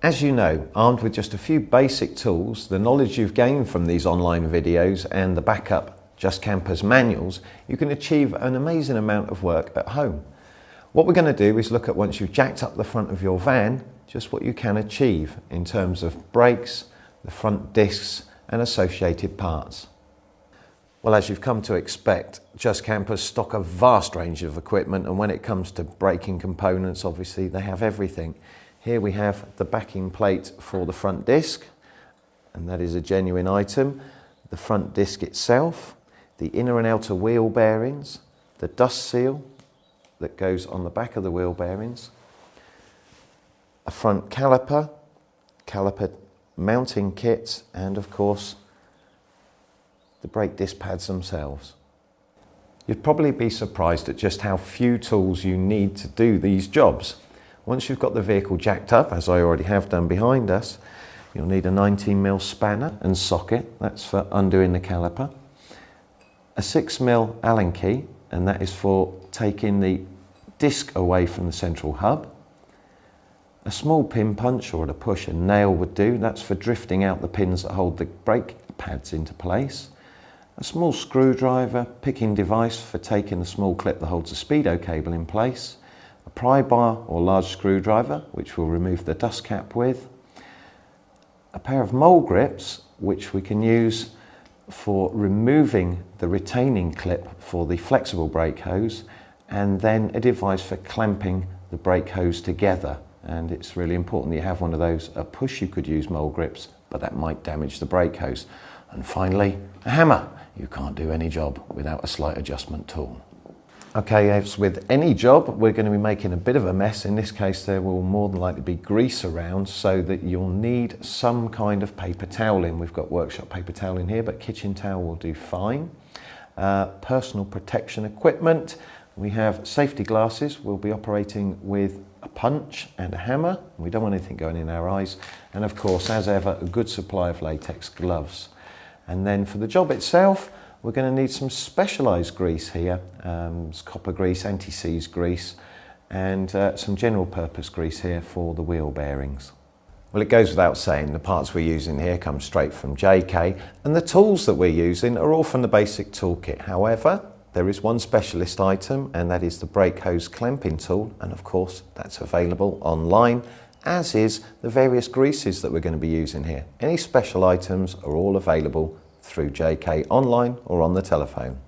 As you know, armed with just a few basic tools, the knowledge you've gained from these online videos and the backup Just Kampers manuals, you can achieve an amazing amount of work at home. What we're going to do is look at, once you've jacked up the front of your van, just what you can achieve in terms of brakes, the front discs and associated parts. Well, as you've come to expect, Just Kampers stock a vast range of equipment, and when it comes to braking components, obviously they have everything. Here we have the backing plate for the front disc, and that is a genuine item. The front disc itself, the inner and outer wheel bearings, the dust seal that goes on the back of the wheel bearings, a front caliper, caliper mounting kits, and of course the brake disc pads themselves. You'd probably be surprised at just how few tools you need to do these jobs. Once you've got the vehicle jacked up, as I already have done behind us, you'll need a 19mm spanner and socket, that's for undoing the caliper, a 6mm Allen key, and that is for taking the disc away from the central hub, a small pin punch, or at a push a nail would do, that's for drifting out the pins that hold the brake pads into place, a small screwdriver picking device for taking the small clip that holds the speedo cable in place, a pry bar or large screwdriver which we'll remove the dust cap with, a pair of mole grips which we can use for removing the retaining clip for the flexible brake hose, and then a device for clamping the brake hose together. And it's really important that you have one of those. At push you could use mole grips, but that might damage the brake hose. And finally, a hammer. You can't do any job without a slight adjustment tool. Okay, as with any job, we're going to be making a bit of a mess. In this case, there will more than likely be grease around, so that you'll need some kind of paper toweling. We've got workshop paper towel in here, but kitchen towel will do fine. Personal protection equipment. We have safety glasses. We'll be operating with a punch and a hammer. We don't want anything going in our eyes. And of course, as ever, a good supply of latex gloves. And then for the job itself, we're going to need some specialised grease here, copper grease, anti-seize grease, and some general purpose grease here for the wheel bearings. Well, it goes without saying, the parts we're using here come straight from JK, and the tools that we're using are all from the basic toolkit. However, there is one specialist item, and that is the brake hose clamping tool, and of course that's available online, as is the various greases that we're going to be using here. Any special items are all available through JK online or on the telephone.